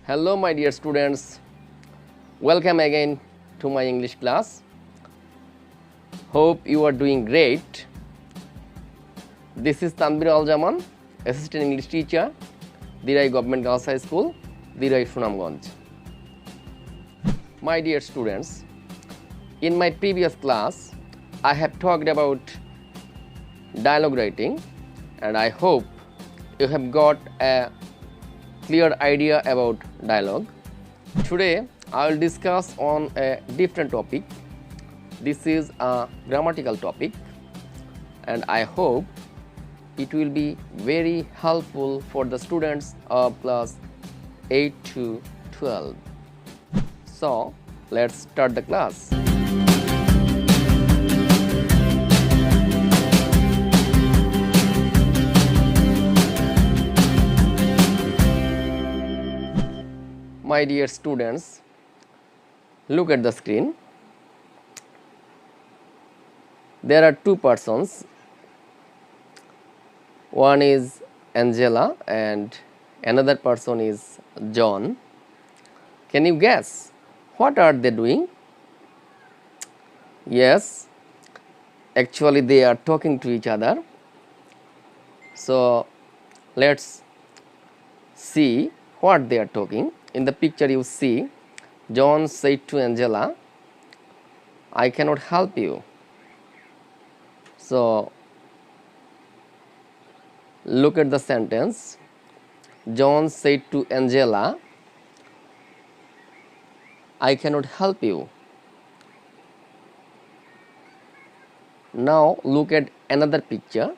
Hello, my dear students. Welcome again to my English class. Hope you are doing great. This is Tanbir Al Jaman, Assistant English Teacher, Dirai Government Girls High School, Dirai Sunamganj. My dear students, in my previous class, I have talked about dialogue writing, and I hope you have got a clear idea about dialogue. Today I will discuss on a different topic. This is a grammatical topic, and I hope it will be very helpful for the students of class 8 to 12. So let's start the class. My dear students, look at the screen. There are two persons. One is Angela and another person is John. Can you guess what are they doing? Yes, actually they are talking to each other. So let's see what they are talking. In the picture you see, John said to Angela, I cannot help you. So look at the sentence. John said to Angela, I cannot help you. Now look at another picture.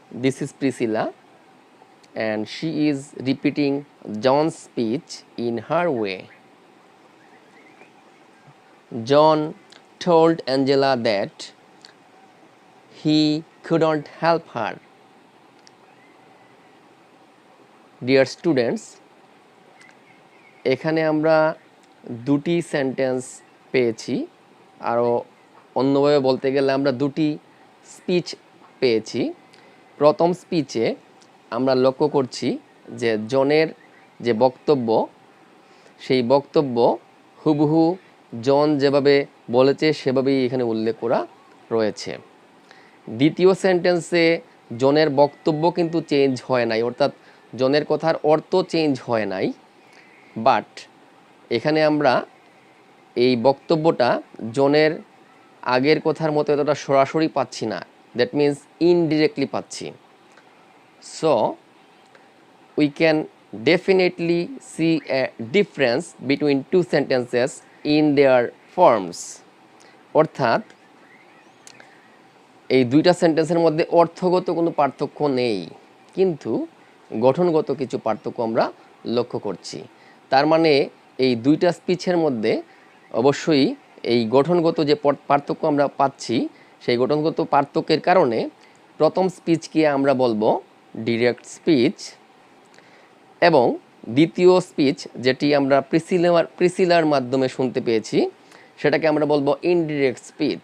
This is Priscilla, and she is repeating John's speech in her way. John told Angela that he couldn't help her. Dear students, এখানে আমরা দুটি sentence পেয়েছি, আরও অন্যভাবে বলতে গেলে আমরা দুটি স্পিচ পেয়েছি। প্রথম স্পিচে আমরা লক্ষ্য করছি যে জনের যে বক্তব্য, সেই বক্তব্য হুবহু জন যেভাবে বলেছে সেভাবেই এখানে উল্লেখ করা রয়েছে। দ্বিতীয় সেন্টেন্সে জনের বক্তব্য কিন্তু চেঞ্জ হয় নাই, অর্থাৎ জনের কথার অর্থ চেঞ্জ হয় নাই, বাট এখানে আমরা এই বক্তব্যটা জনের আগের কথার মতো এতটা সরাসরি পাচ্ছি না, দ্যাট মিন্স ইনডিরেক্টলি পাচ্ছি। So we can definitely see a difference between two sentences in their forms. অর্থাৎ এই দুইটা সেন্টেন্সের মধ্যে অর্থগত কোনো পার্থক্য নেই, কিন্তু গঠনগত কিছু পার্থক্য আমরা লক্ষ্য করছি। তার মানে এই দুইটা স্পিচের মধ্যে অবশ্যই এই গঠনগত যে পার্থক্য আমরা পাচ্ছি, সেই গঠনগত পার্থক্যের কারণে প্রথম স্পিচকে আমরা বলবো ডিরেক্ট স্পিচ, এবং দ্বিতীয় স্পিচ যেটি আমরা প্রিসিলার মাধ্যমে শুনতে পেয়েছি সেটাকে আমরা বলবো indirect speech.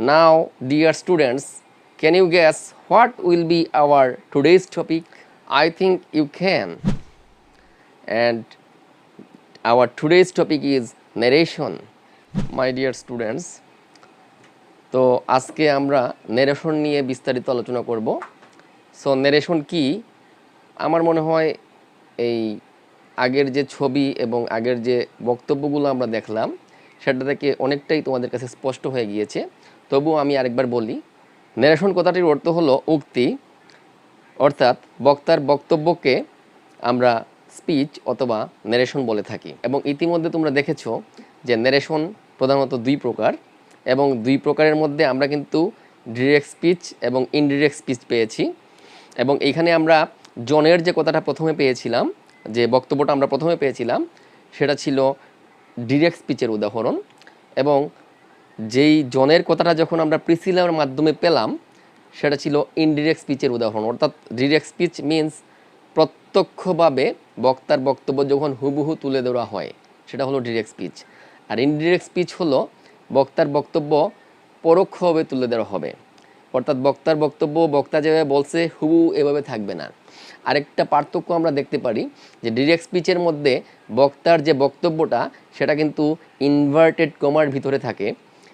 Now dear students, can you guess what will be our today's topic? I think you can, and our today's topic is narration. My dear students, তো আজকে আমরা ন্যারেশন নিয়ে বিস্তারিত আলোচনা করব। সো ন্যারেশন কি? আমার মনে হয় এই আগের যে ছবি এবং আগের যে বক্তব্যগুলো আমরা দেখলাম সেটা থেকে অনেকটাই তোমাদের কাছে স্পষ্ট হয়ে গিয়েছে। তবুও আমি আরেকবার বলি, ন্যারেশন কথাটির অর্থ হলো উক্তি, অর্থাৎ বক্তার বক্তব্যকে আমরা স্পিচ অথবা ন্যারেশন বলে থাকি। এবং ইতিমধ্যে তোমরা দেখেছো যে ন্যারেশন প্রধানত দুই প্রকার, এবং দুই প্রকারের মধ্যে আমরা কিন্তু ডিরেক্ট স্পিচ এবং ইনডিরেক্ট স্পিচ পেয়েছি। এবং এইখানে আমরা জনের যে কথাটা প্রথমে পেয়েছিলাম, যে বক্তব্যটা আমরা প্রথমে পেয়েছিলাম, সেটা ছিল ডিরেক্ট স্পিচের উদাহরণ, এবং যেই জনের কথাটা যখন আমরা প্রিসিলার মাধ্যমে পেলাম সেটা ছিল ইনডিরেক্ট স্পিচের উদাহরণ। অর্থাৎ ডিরেক্ট স্পিচ মিন্স প্রত্যক্ষভাবে বক্তার বক্তব্য যখন হুবহু তুলে ধরা হয় সেটা হলো ডিরেক্ট স্পিচ, আর ইনডিরেক্ট স্পিচ হলো বক্তার বক্তব্য পরোক্ষভাবে তুলে ধরা হবে। অর্থাৎ বক্তার বক্তব্য বক্তা যেভাবে বলছে হুবহু এভাবে থাকবে না। আরেকটা পার্থক্য আমরা দেখতে পারি যে ডিরেক্ট স্পিচের মধ্যে বক্তার যে বক্তব্যটা সেটা কিন্তু ইনভার্টেড কমার ভিতরে থাকে,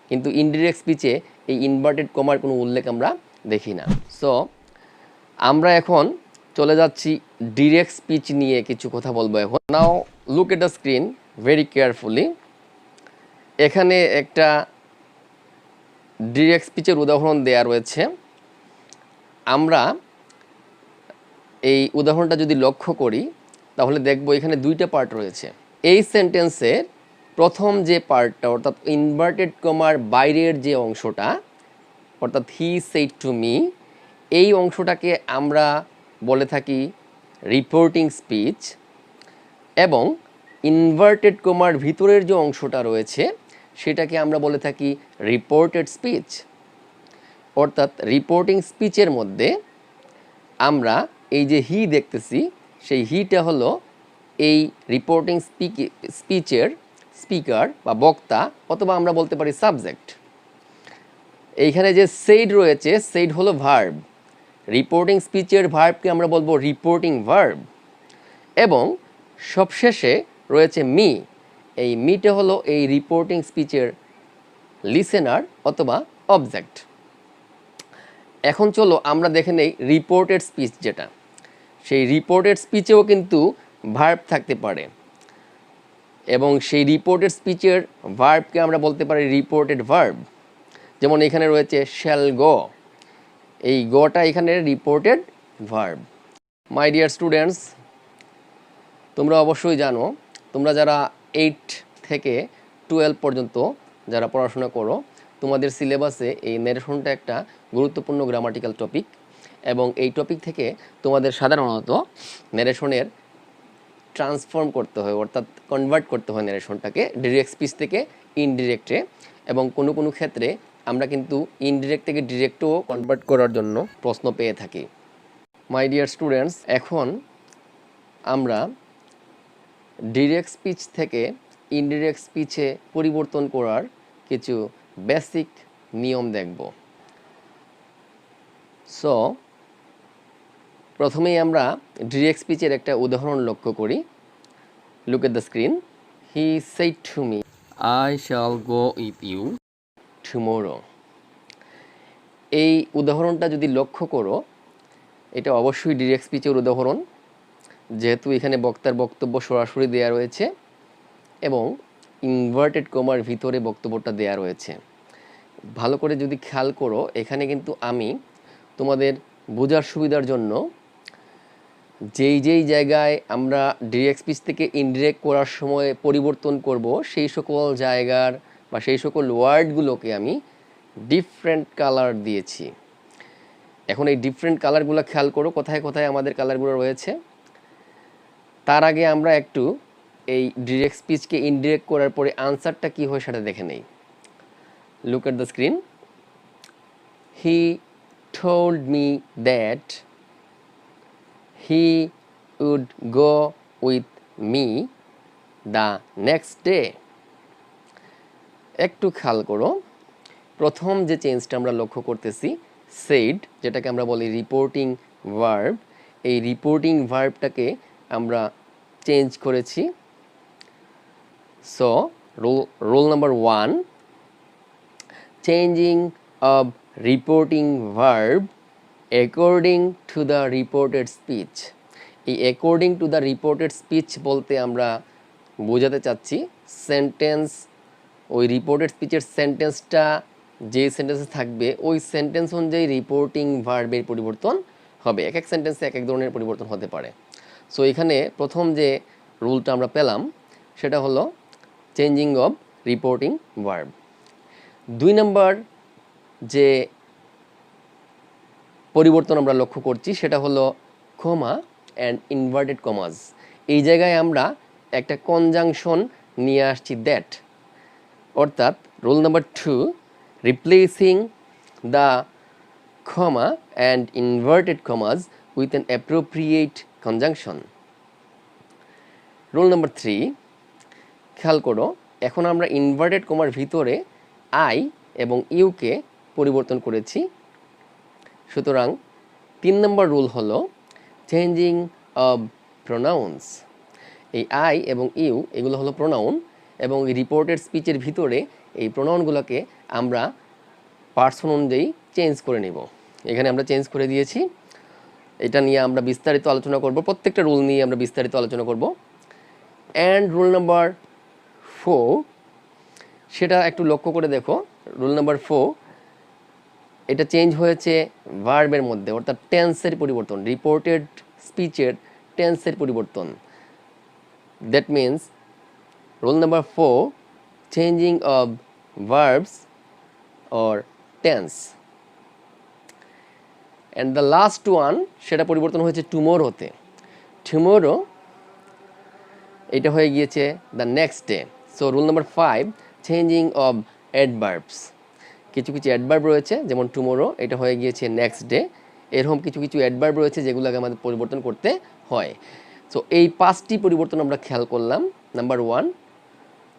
কিন্তু ইনডিরেক্ট স্পিচে এই ইনভার্টেড কমার কোনো উল্লেখ আমরা দেখি না। সো আমরা এখন চলে যাচ্ছি ডিরেক্ট স্পিচ নিয়ে কিছু কথা বলবো এখন। Now look at the screen very carefully. এখানে একটা ডিরেক্ট স্পিচের উদাহরণ দেয়া রয়েছে। আমরা এই উদাহরণটা যদি লক্ষ্য করি তাহলে দেখব এখানে দুইটা পার্ট রয়েছে। এই সেন্টেন্সের প্রথম যে পার্টটা অর্থাৎ ইনভার্টেড কমার বাইরের যে অংশটা অর্থাৎ হি সেড টু মি, এই অংশটাকে আমরা বলে থাকি রিপোর্টিং স্পিচ, এবং ইনভার্টেড কমার ভিতরের যে অংশটা রয়েছে সেটাকে আমরা বলে থাকি রিপোর্টেড স্পিচ। অর্থাৎ রিপোর্টিং স্পিচের মধ্যে আমরা এই যে হি দেখতেছি সেই হিটা হলো এই রিপোর্টিং স্পিচের স্পিকার বা বক্তা, অথবা আমরা বলতে পারি সাবজেক্ট। এইখানে যে সেইড রয়েছে সেইড হলো ভার্ব, রিপোর্টিং স্পিচের ভার্বকে আমরা বলবো রিপোর্টিং ভার্ব, এবং সবশেষে রয়েছে মি। এই মিটা হলো এই রিপোর্টিং স্পিচের লিসেনার অথবা অবজেক্ট। এখন চলো আমরা দেখে নেই রিপোর্টেড স্পিচ যেটা, সেই রিপোর্টেড স্পিচেও কিন্তু ভার্ব থাকতে পারে, এবং সেই রিপোর্টেড স্পিচের ভার্বকে আমরা বলতে পারি রিপোর্টেড ভার্ব। যেমন এখানে রয়েছে শ্যাল গো, এই গোটা এখানে রিপোর্টেড ভার্ব। মাই ডিয়ার স্টুডেন্টস, তোমরা অবশ্যই জানো, তোমরা যারা 8 থেকে 12 পর্যন্ত যারা পড়াশোনা করো, তোমাদের সিলেবাসে এই ন্যারেশনটা একটা গুরুত্বপূর্ণ গ্রামাটিক্যাল টপিক, এবং এই টপিক থেকে তোমাদের সাধারণত ন্যারেশনের ট্রান্সফর্ম করতে হয়, অর্থাৎ কনভার্ট করতে হয় ন্যারেশনটাকে ডিরেক্ট স্পিচ থেকে ইনডিরেক্টে, এবং কোনো কোনো ক্ষেত্রে আমরা কিন্তু ইনডিরেক্ট থেকে ডিরেক্টও কনভার্ট করার জন্য প্রশ্ন পেয়ে থাকি। মাই ডিয়ার স্টুডেন্টস, এখন আমরা ডিরেক্ট স্পিচ থেকে ইনডিরেক্ট স্পিচে পরিবর্তন করার কিছু বেসিক নিয়ম দেখব। সো প্রথমেই আমরা ডিরেক্ট স্পিচের একটা উদাহরণ লক্ষ্য করি। Look at the screen. He said to me, I shall go with you tomorrow. এই উদাহরণটা যদি লক্ষ্য করো, এটা অবশ্যই ডিরেক্ট স্পিচের উদাহরণ, যেহেতু এখানে বক্তার বক্তব্য সরাসরি দেয়া রয়েছে এবং ইনভার্টেড কমার ভিতরে বক্তব্যটা দেয়া রয়েছে। ভালো করে যদি খেয়াল করো, এখানে কিন্তু আমি তোমাদের বোঝার সুবিধার জন্য যেই যেই জায়গায় আমরা ডিরেক্ট স্পিচ থেকে ইনডিরেক্ট করার সময় পরিবর্তন করব, সেই সকল জায়গার বা সেই সকল ওয়ার্ডগুলোকে আমি ডিফারেন্ট কালার দিয়েছি। এখন এই ডিফারেন্ট কালারগুলো খেয়াল করো, কোথায় কোথায় আমাদের কালারগুলো রয়েছে। তার আগে আমরা একটু এই ডিরেক্ট স্পিচকে ইনডিরেক্ট করার পরে আনসারটা কী হয় সেটা দেখে নেই। Look at the screen. He told me that he would go with me the next day. একটু খেয়াল করো, প্রথম যে চেঞ্জটা আমরা লক্ষ্য করতেছি said, যেটাকে আমরা বলি রিপোর্টিং ভার্ব, এই রিপোর্টিং ভার্বটাকে আমরা চেঞ্জ করেছি। So rule number 1, changing of reporting verb according to the reported speech. এই according to the reported speech বলতে আমরা বোঝাতে চাচ্ছি সেন্টেন্স, ওই রিপোর্টেড স্পিচের সেন্টেন্সটা যে সেন্টেন্সে থাকবে ওই সেন্টেন্স অনুযায়ী রিপোর্টিং ভার্বের পরিবর্তন হবে। এক এক সেন্টেন্সে এক এক ধরনের পরিবর্তন হতে পারে। সো এখানে প্রথম যে রুলটা আমরা পেলাম সেটা হলো চেঞ্জিং অফ রিপোর্টিং ভার্ব। 2 নম্বর যে পরিবর্তন আমরা লক্ষ্য করছি সেটা হলো কমা অ্যান্ড ইনভার্টেড কমাস। এই জায়গায় আমরা একটা কনজাংশন নিয়ে আসছি দ্যাট, অর্থাৎ rule number 2, replacing the comma and inverted commas with an appropriate conjunction. Rule number 3, খেয়াল করো, এখন আমরা ইনভার্টেড কমার ভিতরে আই এবং ইউকে পরিবর্তন করেছি সুতরাং 3 নম্বর রুল হলো চেঞ্জিং অব প্রোনাউন্স। এই আই এবং ইউ এগুলো হলো প্রোনাউন, এবং রিপোর্টেড স্পিচের ভিতরে এই প্রোনাউনগুলোকে আমরা পার্সন অনুযায়ী চেঞ্জ করে নেব। এখানে আমরা চেঞ্জ করে দিয়েছি। এটা নিয়ে আমরা বিস্তারিত আলোচনা করব, প্রত্যেকটা রুল নিয়ে আমরা বিস্তারিত আলোচনা করব। অ্যান্ড রুল নাম্বার 4, সেটা একটু লক্ষ্য করে দেখো। রুল নাম্বার 4, এটা চেঞ্জ হয়েছে ভার্বের মধ্যে, অর্থাৎ টেন্সের পরিবর্তন, রিপোর্টেড স্পিচের টেন্সের পরিবর্তন। That means rule number 4, changing of verbs or tense. And the last one, সেটা পরিবর্তন হয়েছে টুমোরোতে। টুমোরো এটা হয়ে গিয়েছে the next day. So rule number 5, changing of adverbs. কিছু কিছু অ্যাডভার্ব রয়েছে, যেমন টুমোরো এটা হয়ে গিয়েছে নেক্সট ডে। এরকম কিছু কিছু অ্যাডভার্ব রয়েছে যেগুলোকে আমাদের পরিবর্তন করতে হয়। সো এই 5টি পরিবর্তন আমরা খেয়াল করলাম। Number 1,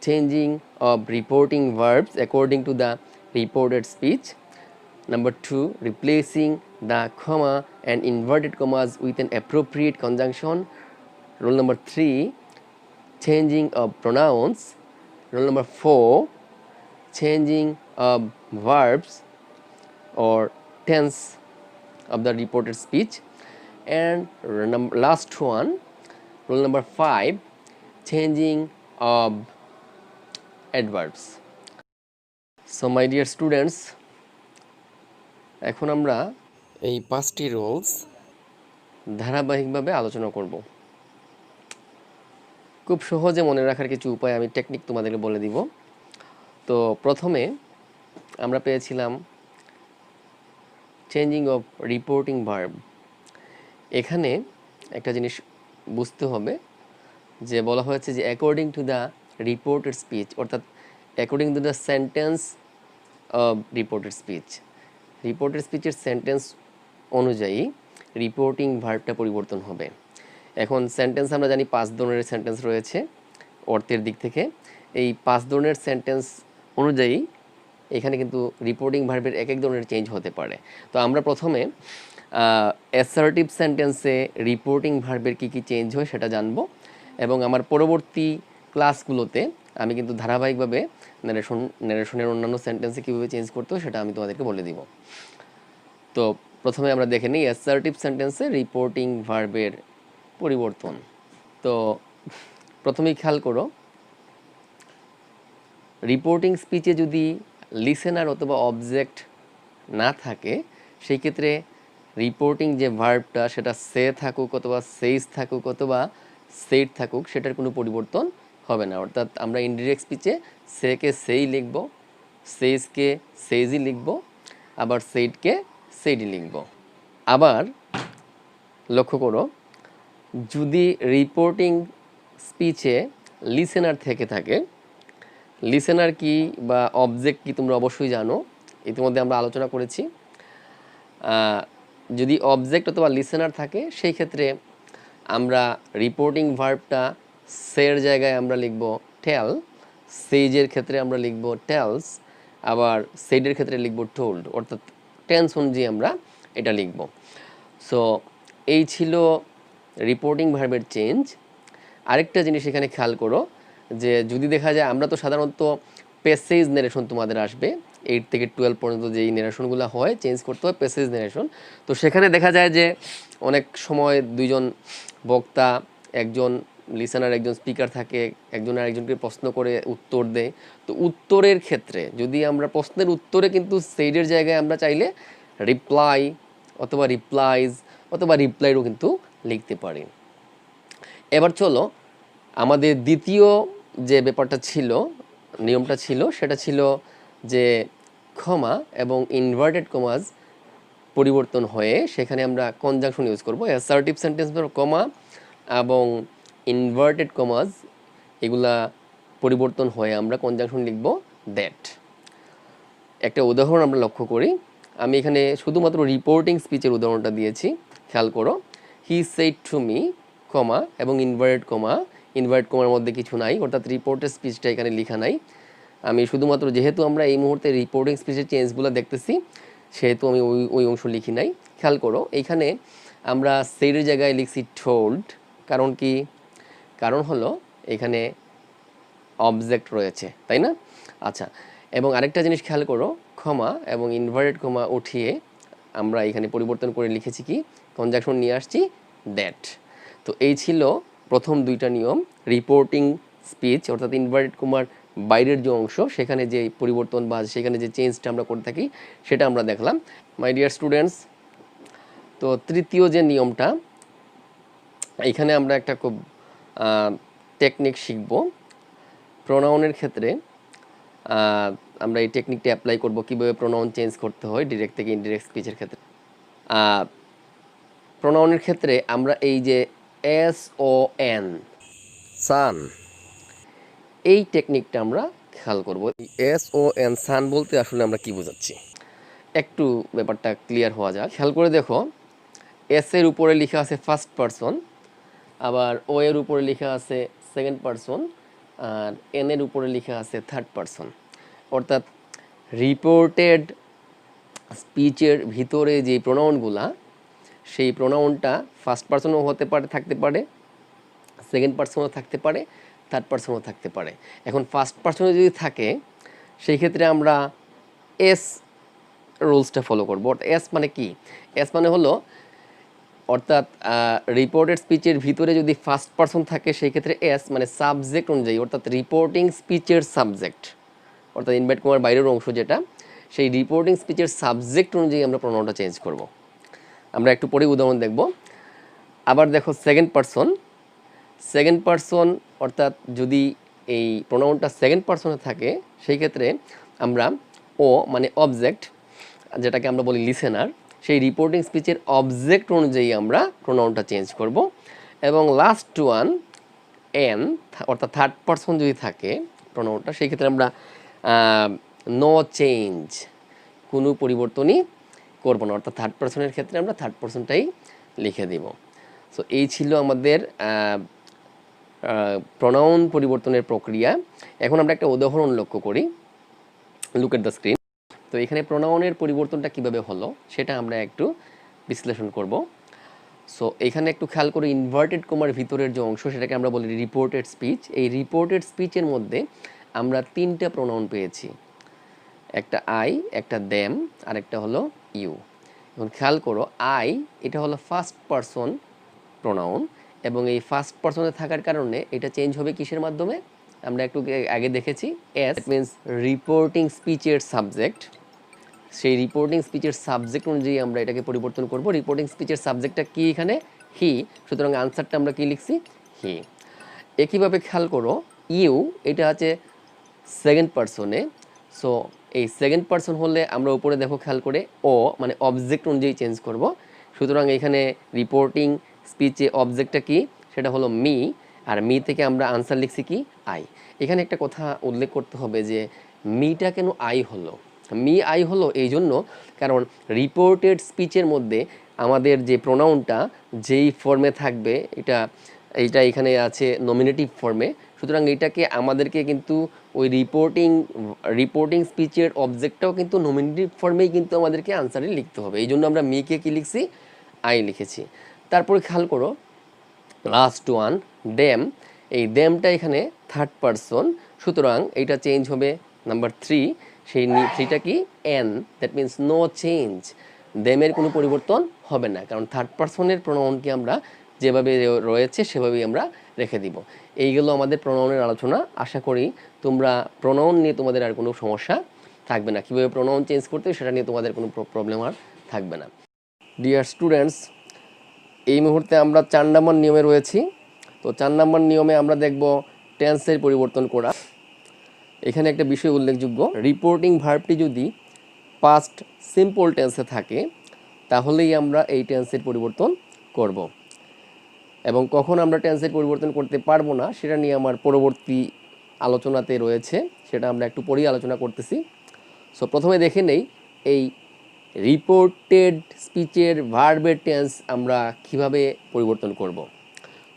changing of reporting verbs according to the reported speech. Number 2, replacing the comma and inverted commas with an appropriate conjunction. Rule number 3, changing of pronouns. Rule number 4, changing of verbs or tense of the reported speech. And last one, rule number 5, changing of adverbs. So my dear students, এখন আমরা এই 5টি rules ধারাবাহিকভাবে আলোচনা করব। খুব সহজে মনে রাখার কিছু উপায় আমি টেকনিক তোমাদেরকে বলে দিব। তো প্রথমে আমরা পেয়েছিলাম চেঞ্জিং অফ রিপোর্টিং ভার্ব। এখানে একটা জিনিস বুঝতে হবে যে বলা হয়েছে যে according to the reported speech, অর্থাৎ according to the sentence of reported speech. Reported স্পিচের সেন্টেন্স অনুযায়ী রিপোর্টিং ভার্বটা পরিবর্তন হবে। এখন সেন্টেন্স আমরা জানি 5 ধরনের সেন্টেন্স রয়েছে অর্থের দিক থেকে। এই 5 ধরনের সেন্টেন্স অনুযায়ী এখানে কিন্তু রিপোর্টিং ভার্বের এক এক ধরনের চেঞ্জ হতে পারে। তো আমরা প্রথমে অ্যাসার্টিভ সেন্টেন্সে রিপোর্টিং ভার্বের কী কী চেঞ্জ হয় সেটা জানব, এবং আমার পরবর্তী ক্লাসগুলোতে আমি কিন্তু ধারাবাহিকভাবে ন্যারেশনের অন্যান্য সেন্টেন্সে কীভাবে চেঞ্জ করতে হয় সেটা আমি তোমাদেরকে বলে দিব। তো প্রথমে আমরা দেখে নিই অ্যাসার্টিভ সেন্টেন্সে রিপোর্টিং ভার্বের পরিবর্তন। তো প্রথমেই খেয়াল করো, রিপোর্টিং স্পিচে যদি লিসেনার অথবা অবজেক্ট না থাকে, সেই ক্ষেত্রে রিপোর্টিং যে ভার্বটা সেটা সে থাকুক অথবা সেইজ থাকুক অথবা সেইড থাকুক, সেটার কোনো পরিবর্তন হবে না। অর্থাৎ আমরা ইনডিরেক্ট স্পিচে সেকে সেই লিখব, সেইজকে সেইজই লিখব, আবার সেইডকে সেইডই লিখব। আবার লক্ষ্য করো, যদি রিপোর্টিং স্পিচে লিসেনার থেকে থাকে, লিসেনার কি বা অবজেক্ট কি তোমরা অবশ্যই জানো, ইতিমধ্যে আমরা আলোচনা করেছি। যদি অবজেক্ট অথবা লিসেনার থাকে, সেই ক্ষেত্রে আমরা রিপোর্টিং ভার্বটা সের জায়গায় আমরা লিখব টেল, সেইজের ক্ষেত্রে আমরা লিখব টেলস, আবার সেইডের ক্ষেত্রে লিখব টোল্ড, অর্থাৎ টেন্স অনুযায়ী আমরা এটা লিখব। সো এই ছিল রিপোর্টিং ভার্বের চেঞ্জ। আরেকটা জিনিস এখানে খেয়াল করো, যে যদি দেখা যায়, আমরা তো সাধারণত প্যাসেজ ন্যারেশন তোমাদের আসবে 8 থেকে 12 পর্যন্ত যেই ন্যারেশনগুলো হয় চেঞ্জ করতে হয় প্যাসেজ ন্যারেশন। তো সেখানে দেখা যায় যে অনেক সময় দুইজন বক্তা, একজন লিসেনার, একজন স্পিকার থাকে, একজন আরেকজনকে প্রশ্ন করে উত্তর দেয়। তো উত্তরের ক্ষেত্রে যদি আমরা প্রশ্নের উত্তরে কিন্তু সেইডের জায়গায় আমরা চাইলে রিপ্লাই অথবা রিপ্লাইজ অথবা রিপ্লাইরও কিন্তু লিখতে পারি। এবার চলো আমাদের দ্বিতীয় যে ব্যাপারটা ছিল, নিয়মটা ছিল, সেটা ছিল যে কমা এবং ইনভার্টেড কমাজ পরিবর্তন হয়ে সেখানে আমরা কনজাংশন ইউজ করব। অ্যাসার্টিভ সেন্টেন্স কমা এবং ইনভার্টেড কমাজ এগুলা পরিবর্তন হয়ে আমরা কনজাংশন লিখব দ্যাট। একটা উদাহরণ আমরা লক্ষ্য করি, আমি এখানে শুধুমাত্র রিপোর্টিং স্পিচের উদাহরণটা দিয়েছি, খেয়াল করো। হি সেড টু মি কমা এবং ইনভার্টেড কমা, ইনভার্ট কমার মধ্যে কিছু নাই, অর্থাৎ রিপোর্টের স্পিচটা এখানে লেখা নাই। আমি শুধুমাত্র, যেহেতু আমরা এই মুহূর্তে রিপোর্টিং স্পিচের চেঞ্জগুলো দেখতেছি, সেহেতু আমি ওই অংশ লিখি নাই। খেয়াল করো এইখানে আমরা সেইডের জায়গায় লিখছি টোল্ড। কারণ কি? কারণ হলো এখানে অবজেক্ট রয়েছে, তাই না? আচ্ছা, এবং আরেকটা জিনিস খেয়াল করো, কমা এবং ইনভার্টেড কমা উঠিয়ে আমরা এখানে পরিবর্তন করে লিখেছি কি, কনজাংশন নিয়ে আসছি দ্যাট। তো এই ছিল প্রথম দুইটা নিয়ম। রিপোর্টিং স্পিচ অর্থাৎ ইনভার্টেড কমার বাইরের যে অংশ সেখানে যে পরিবর্তন বা সেখানে যে চেঞ্জটা আমরা করে থাকি সেটা আমরা দেখলাম। মাই ডিয়ার স্টুডেন্টস, তো তৃতীয় যে নিয়মটা, এখানে আমরা একটা খুব টেকনিক শিখব প্রোনাউনের ক্ষেত্রে। আমরা এই টেকনিকটা অ্যাপ্লাই করব কীভাবে প্রোনাউন চেঞ্জ করতে হয় ডিরেক্ট থেকে ইনডিরেক্ট স্পিচের ক্ষেত্রে। প্রোনাউনের ক্ষেত্রে আমরা এই যে SON সান, এই টেকনিকটা আমরা খেয়াল করব। SON সান বলতে আসলে আমরা কি বোঝাচ্ছি একটু ব্যাপারটা ক্লিয়ার হওয়া যাক। খেয়াল করে দেখো, এস এর উপরে লেখা আছে ফার্স্ট পারসন, আবার ও এর উপরে লেখা আছে সেকেন্ড পারসন, আর এন এর উপরে লেখা আছে থার্ড পারসন। অর্থাৎ রিপোর্টেড স্পিচের ভিতরে যে প্রোনাউনগুলা, সেই প্রোনাউনটা ফার্স্ট পারসনও হতে পারে, থাকতে পারে, সেকেন্ড পারসনও থাকতে পারে, থার্ড পারসনও থাকতে পারে। এখন ফার্স্ট পারসনে যদি থাকে সেই ক্ষেত্রে আমরা এস রুলসটা ফলো করবো। এস মানে কি? এস মানে হলো অর্থাৎ রিপোর্টেড স্পিচের ভিতরে যদি ফার্স্ট পারসন থাকে সেই ক্ষেত্রে এস মানে সাবজেক্ট অনুযায়ী, অর্থাৎ রিপোর্টিং স্পিচের সাবজেক্ট, অর্থাৎ ইনভার্ট কমার বাইরের অংশ যেটা, সেই রিপোর্টিং স্পিচের সাবজেক্ট অনুযায়ী আমরা প্রোনাউনটা চেঞ্জ করব। আমরা একটু পরে উদাহরণ দেখব। আবার দেখো সেকেন্ড পারসন অর্থাৎ যদি এই প্রোনাউনটা সেকেন্ড পারসনে থাকে সেই ক্ষেত্রে আমরা ও মানে অবজেক্ট, যেটাকে আমরা বলি লিসেনার, সেই রিপোর্টিং স্পিচের অবজেক্ট অনুযায়ী আমরা প্রোনাউনটা চেঞ্জ করব। এবং লাস্ট ওয়ান এন অর্থাৎ থার্ড পারসন যদি থাকে প্রোনাউনটা, সেই ক্ষেত্রে আমরা নো চেঞ্জ, কোনো পরিবর্তনই করব না, অর্থাৎ থার্ড পারসনের ক্ষেত্রে আমরা থার্ড পারসনটাই লিখে দিব। সো এই ছিল আমাদের প্রোনাউন পরিবর্তনের প্রক্রিয়া। এখন আমরা একটা উদাহরণ লক্ষ্য করি। Look at the screen. তো এখানে প্রোনাউনের পরিবর্তনটা কিভাবে হলো সেটা আমরা একটু বিশ্লেষণ করব। সো এখানে একটু খেয়াল করে, ইনভার্টেড কমার ভিতরের যে অংশ সেটাকে আমরা বলি রিপোর্টেড স্পিচ। এই রিপোর্টেড স্পিচের মধ্যে আমরা তিনটা প্রোনাউন পেয়েছি, একটা আই, একটা দেম, আর একটা হলো ইউ। এখন খেয়াল করো, আই এটা হলো ফার্স্ট পারসন প্রোনাউন, এবং এই ফার্স্ট পারসনে থাকার কারণে এটা চেঞ্জ হবে কিসের মাধ্যমে? আমরা একটু আগে দেখেছি, এস মিনস রিপোর্টিং স্পিচের সাবজেক্ট। সেই রিপোর্টিং স্পিচের সাবজেক্ট অনুযায়ী আমরা এটাকে পরিবর্তন করব। রিপোর্টিং স্পিচের সাবজেক্টটা কি এখানে? হি। সুতরাং আনসারটা আমরা কি লিখছি? হি। একইভাবে খেয়াল করো, ইউ এটা আছে সেকেন্ড পারসনে। সো এই সেকেন্ড পারসন হলে আমরা উপরে দেখো খেয়াল করে ও মানে অবজেক্ট অনুযায়ী চেঞ্জ করব। সুতরাং এখানে রিপোর্টিং স্পিচে অবজেক্টটা কি? সেটা হলো মি, আর মি থেকে আমরা আনসার লিখছি কি? আই। এখানে একটা কথা উল্লেখ করতে হবে যে মিটা কেন আই হলো? মি আই হলো এই জন্য কারণ রিপোর্টেড স্পিচের মধ্যে আমাদের যে প্রোনাউনটা যেই ফর্মে থাকবে, এইটা এখানে আছে নমিনেটিভ ফর্মে। সুতরাং এটাকে আমাদেরকে কিন্তু ওই রিপোর্টিং স্পিচের অবজেক্টটাও কিন্তু নমিনেটিভ ফর্মেই কিন্তু আমাদেরকে আনসারে লিখতে হবে। এই জন্য আমরা মিকে কি লিখছি? আই লিখেছি। তারপরে খেয়াল করো লাস্ট ওয়ান দেম, এই দেমটা এখানে থার্ড পারসন, সুতরাং এইটা চেঞ্জ হবে নাম্বার 3। সেই 3টা কি? এন, দ্যাট মিনস নো চেঞ্জ, দেমের কোনো পরিবর্তন হবে না, কারণ থার্ড পারসনের প্রোনাউনকে আমরা যেভাবে রয়েছে সেভাবেই আমরা রেখে দিব। এইগুলো আমাদের প্রোনাউনের আলোচনা। আশা করি তোমরা প্রোনাউন নিয়ে তোমাদের আর কোনো সমস্যা থাকবে না, কীভাবে প্রোনাউন চেঞ্জ করতে সেটা নিয়ে তোমাদের কোনো প্রবলেম আর থাকবে না। ডিয়ার স্টুডেন্টস, এই মুহূর্তে আমরা 4 নম্বর নিয়মে রয়েছি। তো 4 নম্বর নিয়মে আমরা দেখব টেন্সের পরিবর্তন করা। এখানে একটা বিষয় উল্লেখযোগ্য, রিপোর্টিং ভার্বটি যদি পাস্ট সিম্পল টেন্সে থাকে তাহলেই আমরা এই টেন্সের পরিবর্তন করব। এবং কখন আমরা টেন্সের পরিবর্তন করতে পারবো না সেটা নিয়ে আমার পরবর্তী আলোচনাতে রয়েছে, সেটা আমরা একটু পরেই আলোচনা করতেছি। সো প্রথমে দেখে নেই এই রিপোর্টেড স্পিচের ভার্বের টেন্স আমরা কিভাবে পরিবর্তন করব।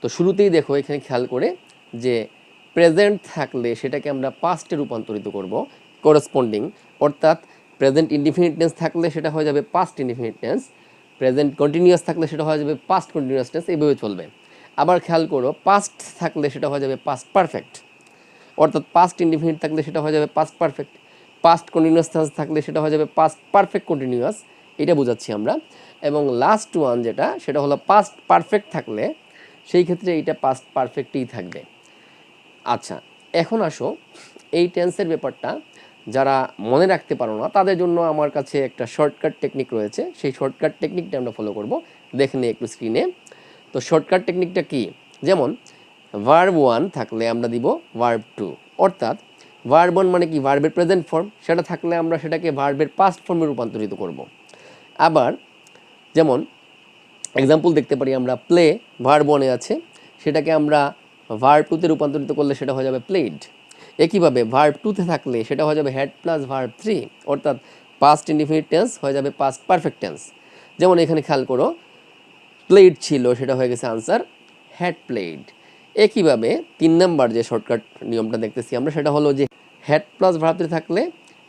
তো শুরুতেই দেখো এখানে খেয়াল করে যে প্রেজেন্ট থাকলে সেটাকে আমরা পাস্টে রূপান্তরিত করব করেসপন্ডিং, অর্থাৎ প্রেজেন্ট ইনডিফিনিট টেন্স থাকলে সেটা হয়ে যাবে past indefinite tense, present continuous থাকলে সেটা হয়ে যাবে পাস্ট কন্টিনিউয়াস টেন্স, এইভাবে চলবে। আবার খেয়াল করো, পাস্ট থাকলে সেটা হয়ে যাবে পাস্ট পারফেক্ট, অর্থাৎ পাস্ট ইনডিফিনিট থাকলে সেটা হয়ে যাবে পাস্ট পারফেক্ট, পাস্ট কন্টিনিউয়াস থাকলে সেটা হয়ে যাবে পাস্ট পারফেক্ট কন্টিনিউয়াস, এটা বোঝাচ্ছি আমরা। এবং লাস্ট ওয়ান যেটা, সেটা হলো পাস্ট পারফেক্ট থাকলে সেই ক্ষেত্রে এইটা পাস্ট পারফেক্টই থাকবে। আচ্ছা, এখন আসো এই টেন্সের ব্যাপারটা যারা মনে রাখতে পারো না তাদের জন্য আমার কাছে একটা শর্টকাট টেকনিক রয়েছে, সেই শর্টকাট টেকনিকটা আমরা ফলো করব। দেখে নিই একটু স্ক্রিনে। তো শর্টকাট টেকনিকটা কি, যেমন ভার্ব 1 থাকলে আমরা দিব ভার্ব 2, অর্থাৎ ভার্ব 1 মানে কি ভার্বের প্রেজেন্ট ফর্ম, সেটা থাকলে আমরা সেটাকে ভার্বের পাস্ট ফর্মে রূপান্তরিত করব। আবার যেমন এক্সাম্পল দেখতে পারি আমরা, প্লে ভার্ব 1 আছে, সেটাকে আমরা ভার্ব 2তে রূপান্তরিত করলে সেটা হয়ে যাবে প্লেড। একইভাবে ভার্ব 2তে থাকলে সেটা হয়ে যাবে হ্যাড প্লাস ভার্ব 3, অর্থাৎ পাস্ট ইনডিফিনিট টেন্স হয়ে যাবে পাস্ট পারফেক্ট টেন্স। যেমন এখানে খেয়াল করো, প্লেড ছিল, সেটা হয়ে গেছে আনসার হ্যাড প্লেড। একইভাবে 3 নাম্বার যে শর্টকাট নিয়মটা দেখতেছি আমরা, সেটা হলো যে হ্যাড প্লাস ভার্ব 3 থাকলে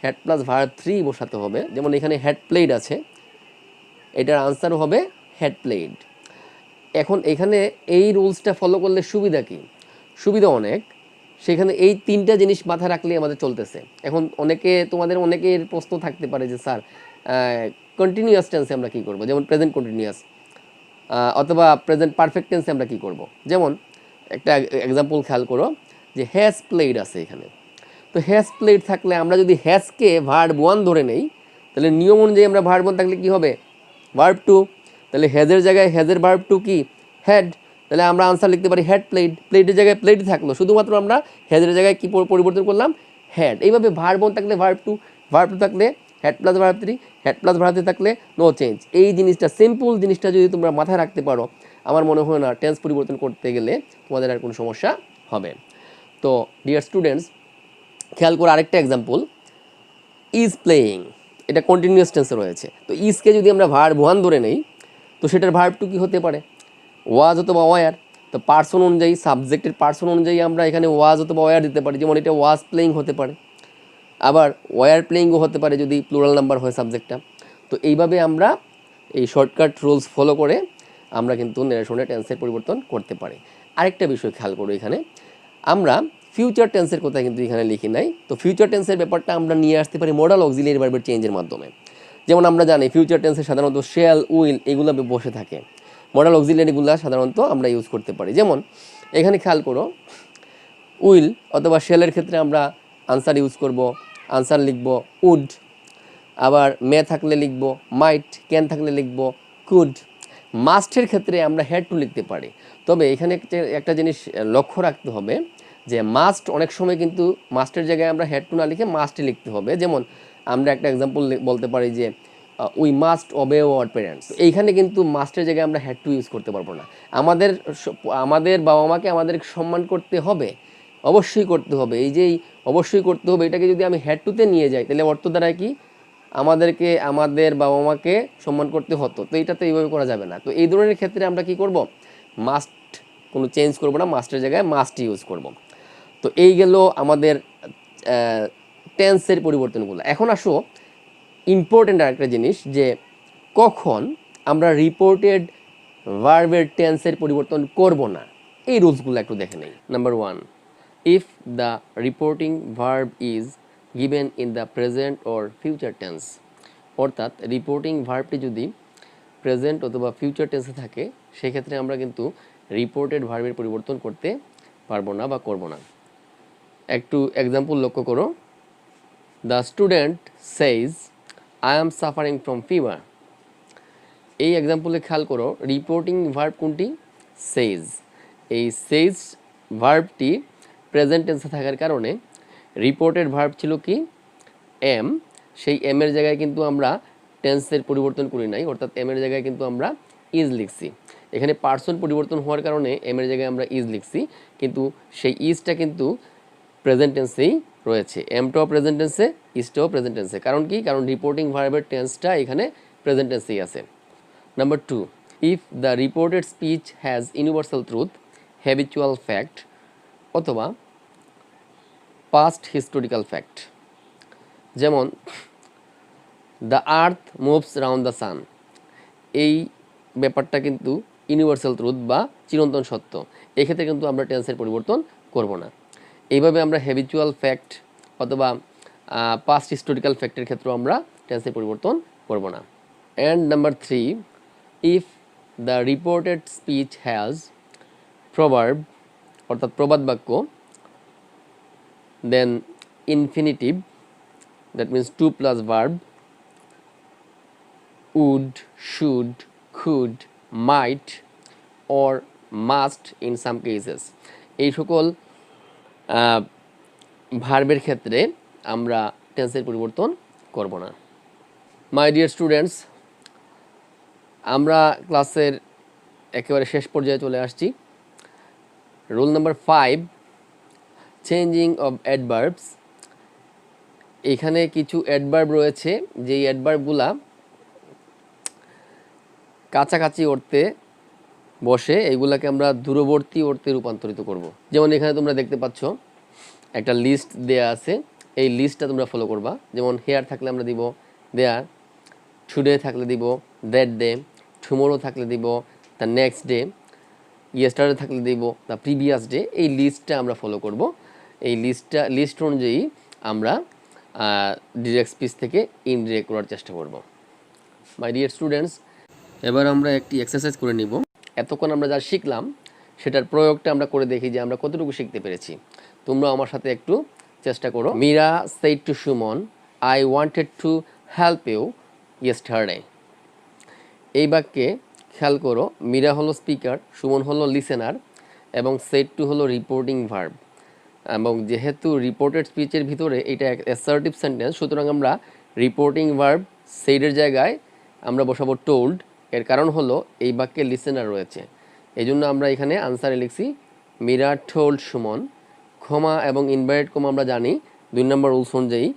হ্যাড প্লাস ভার্ব 3 বসাতে হবে। যেমন এখানে হ্যাড প্লেড আছে, এটার আনসার হবে হ্যাড প্লেড। এখন এখানে এই রুলসটা ফলো করলে সুবিধা কি, সুবিধা অনেক। সেখানে এই 3টা জিনিস মাথায় রাখলেই আমাদের চলতেছে। এখন তোমাদের অনেকের প্রশ্ন থাকতে পারে যে স্যার কন্টিনিউয়াস টেন্সে আমরা কী করব, যেমন প্রেজেন্ট কন্টিনিউয়াস অথবা প্রেজেন্ট পারফেক্ট টেন্সে আমরা কী করব। যেমন একটা এক্সাম্পল খেয়াল করো যে হ্যাজ প্লেড আছে এখানে। তো হ্যাজ প্লেড থাকলে আমরা যদি হ্যাজকে ভার্ব 1 ধরে নেই, তাহলে নিয়ম অনুযায়ী আমরা ভার্ব 1 থাকলে কী হবে ভার্ব 2, তাহলে হ্যাজের জায়গায় হ্যাজের ভার্ব 2 কি হ্যাড, তাহলে আমরা আনসার লিখতে পারি হ্যাড প্লেড। প্লেটের জায়গায় প্লেট থাকলো, শুধুমাত্র আমরা হ্যাজের জায়গায় কী পরিবর্তন করলাম হ্যাড। এইভাবে ভার্ব 1 থাকলে ভার্ব 2, ভার্ব 2 থাকলে had plus verb 3, had plus verb 3 থাকলে নো চেঞ্জ। এই জিনিসটা সিম্পল জিনিসটা যদি তোমরা মাথায় রাখতে পারো, আমার মনে হয় না টেন্স পরিবর্তন করতে গেলে তোমাদের আর কোনো সমস্যা হবে। তো ডিয়ার স্টুডেন্টস, খেয়াল করে আরেকটা এক্সাম্পল, ইজ প্লেয়িং, এটা কন্টিনিউয়াস টেন্সে রয়েছে। তো ইজকে যদি আমরা ভার্ব 1 ধরে নেই, তো সেটার ভার্ব 2 কী হতে পারে ওয়াজ অথবা ওয়ার। তো পার্সন অনুযায়ী, সাবজেক্টের পার্সন অনুযায়ী আমরা এখানে ওয়াজ অথবা ওয়ার দিতে পারি। যেমন এটা ওয়াজ প্লেয়িং হতে পারে, আবার ওয়ার প্লেয়িংও হতে পারে যদি প্লুরাল নাম্বার হয় সাবজেক্টটা। তো এইভাবে আমরা এই শর্টকাট রুলস ফলো করে আমরা কিন্তু নেরেশনে টেন্সের পরিবর্তন করতে পারি। আরেকটা বিষয় খেয়াল করো, এখানে আমরা ফিউচার টেন্সের কথা কিন্তু এখানে লিখি নাই। তো ফিউচার টেন্সের ব্যাপারটা আমরা নিয়ে আসতে পারি মডাল অক্সিলিয়ারি ভার্বের চেঞ্জের মাধ্যমে। যেমন আমরা জানি ফিউচার টেন্সে সাধারণত শেল, উইল এগুলো বসে থাকে, মডাল অক্সিলিয়ারিগুলো সাধারণত আমরা ইউজ করতে পারি। যেমন এখানে খেয়াল করো, উইল অথবা শেলের ক্ষেত্রে আমরা আনসার ইউজ করব, আনসার লিখব উড, আবার মে থাকলে লিখব মাইট, ক্যান থাকলে লিখব কুড। মাস্টের ক্ষেত্রে আমরা হ্যাড টু লিখতে পারি। তবে এখানে একটা জিনিস লক্ষ্য রাখতে হবে যে মাস্ট অনেক সময় কিন্তু মাস্টের জায়গায় আমরা হ্যাড টু না লিখে মাস্টই লিখতে হবে। যেমন আমরা একটা এক্সাম্পল বলতে পারি যে উই মাস্ট ওবে আওয়ার প্যারেন্টস, এইখানে কিন্তু মাস্টের জায়গায় আমরা হ্যাড টু ইউজ করতে পারবো না। আমাদের বাবা মাকে আমাদের সম্মান করতে হবে, অবশ্যই করতে হবে। এই যে অবশ্যই করতে হবে, এটাকে যদি আমি হ্যাড টুতে নিয়ে যাই, তাহলে অর্থ দ্বারা কি আমাদেরকে আমাদের বাবা মাকে সম্মান করতে হতো। তো এটা তো এইভাবে করা যাবে না। তো এই ধরনের ক্ষেত্রে আমরা কি করব, মাস্ট কোনো চেঞ্জ করব না, মাস্টের জায়গায় মাস্ট ইউজ করব। তো এই গেল আমাদের টেন্সের পরিবর্তনগুলো। এখন আসো ইম্পর্টেন্ট আরেকটা জিনিস, যে কখন আমরা রিপোর্টেড ভার্বের টেন্সের পরিবর্তন করব না, এই রুলসগুলো একটু দেখে নেই। Number 1, if the reporting verb is given in the present or future tense, অর্থাৎ রিপোর্টিং ভার্বটি যদি প্রেজেন্ট অথবা ফিউচার টেন্সে থাকে, সেক্ষেত্রে আমরা কিন্তু রিপোর্টেড ভার্বের পরিবর্তন করতে পারবো না বা করব না। একটু এক্সাম্পল লক্ষ্য করো, the student সেইজ I am suffering from fever. এই এক্সাম্পলে খেয়াল করো রিপোর্টিং ভার্ব কোনটি, সেইজ। এই সেইজ ভার্বটি প্রেজেন্ট টেন্সে থাকার কারণে রিপোর্টেড ভার্ব ছিল কি এম, সেই এম এর জায়গায় কিন্তু আমরা টেন্সের পরিবর্তন করি নাই, অর্থাৎ এম এর জায়গায় কিন্তু আমরা ইজ লিখছি। এখানে পার্সন পরিবর্তন হওয়ার কারণে এম এর জায়গায় আমরা ইজ লিখছি, কিন্তু সেই ইজটা কিন্তু প্রেজেন্ট টেন্সেই রয়েছে। এমটাও প্রেজেন্ট টেন্সে, ইজটাও প্রেজেন্ট টেন্সে। কারণ কি, কারণ রিপোর্টিং ভার্বের টেন্সটা এখানে প্রেজেন্ট টেন্সেই আছে। Number 2, if the reported speech has universal truth, habitual fact অথবা পাস্ট হিস্টোরিক্যাল ফ্যাক্ট। যেমন the earth moves round the sun. এই ব্যাপারটা কিন্তু ইউনিভার্সাল ট্রুথ বা চিরন্তন সত্য। এক্ষেত্রে কিন্তু আমরা টেন্সের পরিবর্তন করব না। এইভাবে আমরা হ্যাবিচুয়াল ফ্যাক্ট অথবা পাস্ট হিস্টোরিক্যাল ফ্যাক্টের ক্ষেত্রেও আমরা টেন্সের পরিবর্তন করব না। And number 3, if the reported speech has proverb অর্থাৎ প্রবাদ বাক্য, then infinitive, that means to plus verb, would, should, could, might or must in some cases, এই সকল ভার্বের ক্ষেত্রে আমরা টেন্সের পরিবর্তন করব না। মাই ডিয়ার স্টুডেন্টস, আমরা ক্লাসের একেবারে শেষ পর্যায়ে চলে আসছি। Rule number 5, changing of adverbs. এখানে কিছু অ্যাডভার্ব রয়েছে, যেই অ্যাডভার্বগুলা কাছাকাছি অর্থে বসে এইগুলাকে আমরা দূরবর্তী অর্থে রূপান্তরিত করব। যেমন এখানে তোমরা দেখতে পাচ্ছ একটা লিস্ট দেয়া আছে, এই লিস্টটা তোমরা ফলো করবা। যেমন হেয়ার থাকলে আমরা দিব দেয়ার, টুডে থাকলে দিব দ্যাট ডে, টুমোরো থাকলে দিব দ্য নেক্সট ডে, ইয়েস্টারডে থাকলে দিব দ্য প্রিভিয়াস ডে। এই লিস্টটা আমরা ফলো করব। এই লিস্ট অনুযায়ী আমরা ডিরেক্ট স্পিচ থেকে ইনডিরেক্ট করার চেষ্টা করব। মাই ডিয়ার স্টুডেন্টস, এবার আমরা একটি এক্সারসাইজ করে নিব। এতক্ষণ আমরা যা শিখলাম সেটার প্রয়োগটা আমরা করে দেখি যে আমরা কতটুকু শিখতে পেরেছি। তোমরা আমার সাথে একটু চেষ্টা করো। Meera said to Suman, I wanted to help you yesterday. এই বাক্যে খেয়াল করো, মীরা হলো স্পিকার, সুমন হলো লিসেনার এবং সেড টু হলো রিপোর্টিং ভার্ব। এবং যেহেতু রিপোর্টেড স্পিচের ভিতরে এটা অ্যাসার্টিভ সেন্টেন্স, সুতরাং আমরা রিপোর্টিং ভার্ব সেডের জায়গায় আমরা বসাবো টোল্ড। এর কারণ হলো এই বাক্যে লিসেনার রয়েছে, এই জন্য আমরা এখানে আনসারে লিখছি মীরা টোল্ড সুমন। ক্ষমা এবং ইনভার্টেড কমা আমরা জানি 2 নম্বর রুলস অনুযায়ী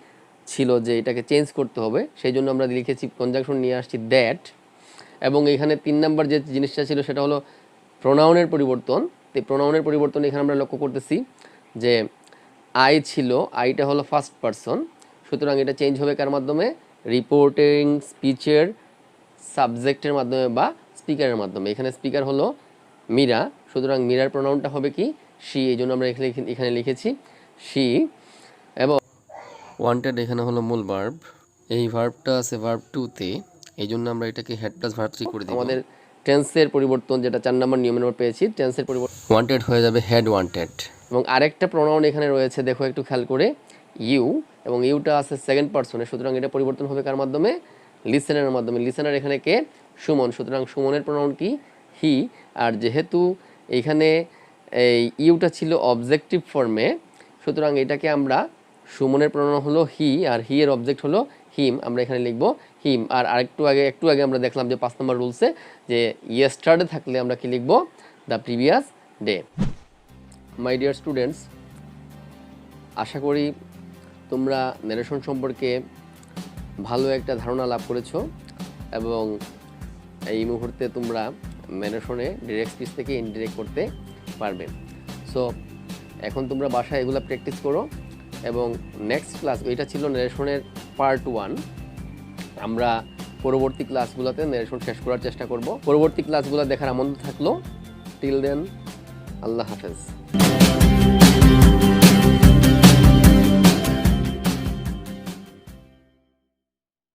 ছিল যে এটাকে চেঞ্জ করতে হবে, সেই জন্য আমরা লিখেছি কনজাংশন নিয়ে আসছি দ্যাট। এবং এখানে 3 নম্বর যে জিনিসটা ছিল সেটা হলো প্রোনাউনের পরিবর্তন। তো প্রোনাউনের পরিবর্তন এখানে আমরা লক্ষ্য করতেছি যে আই ছিল, আইটা হলো ফার্স্ট পারসন, সুতরাং এটা চেঞ্জ হবে কার মাধ্যমে? রিপোর্টিং স্পিচের সাবজেক্টের মাধ্যমে বা স্পিকারের মাধ্যমে। এখানে স্পিকার হলো মীরা, সুতরাং মীরার প্রোনাউনটা হবে কি? শি। এই জন্য আমরা এখানে লিখেছি শি। এবং ওয়ান্টেড এখানে হলো মূল ভার্ব, এই ভার্বটা আছে ভার্ব 2-তে, এই জন্য আমরা এটাকে হেড প্লাস ভার্ব 3 করে দিব। আমাদের টেন্সের পরিবর্তন যেটা 4 নম্বর নিয়মের উপর পেয়েছি, টেন্সের পরিবর্তন ওয়ান্টেড হয়ে যাবে হেড ওয়ান্টেড। এবং আরেকটা প্রোনাউন এখানে রয়েছে, দেখো একটু খেয়াল করে, ইউ, এবং ইউটা আছে সেকেন্ড পারসনে, সুতরাং এটা পরিবর্তন হবে কার মাধ্যমে? লিসেনারের মাধ্যমে। লিসেনার এখানে কে? সুমন, সুতরাং সুমনের প্রোনাউন কি? হি। আর যেহেতু এইখানে এই ইউটা ছিল অবজেক্টিভ ফর্মে, সুতরাং এটাকে আমরা সুমনের প্রোনাউন হলো হি আর হি এর অবজেক্ট হলো হিম, আমরা এখানে লিখব হিম। আর একটু আগে আমরা দেখলাম যে 5 নম্বর রুলসে যে ইয়েস্টারডে থাকলে আমরা কি লিখব? The previous day. My dear students, আশা করি তোমরা ন্যারেশন সম্পর্কে ভালো একটা ধারণা লাভ করেছো এবং এই মুহূর্তে তোমরা ন্যারেশনে ডিরেক্ট স্পিচ থেকে ইনডিরেক্ট করতে পারবে। সো এখন তোমরা বাসায় এগুলো প্র্যাকটিস করো এবং নেক্সট ক্লাস, এটা ছিল ন্যারেশনের পার্ট 1, আমরা পরবর্তী ক্লাসগুলোতে ন্যারেশন শেষ করার চেষ্টা করব। পরবর্তী ক্লাসগুলো দেখার আমন্ত্রণ থাকলো। টিল দেন, আল্লাহ হাফেজ।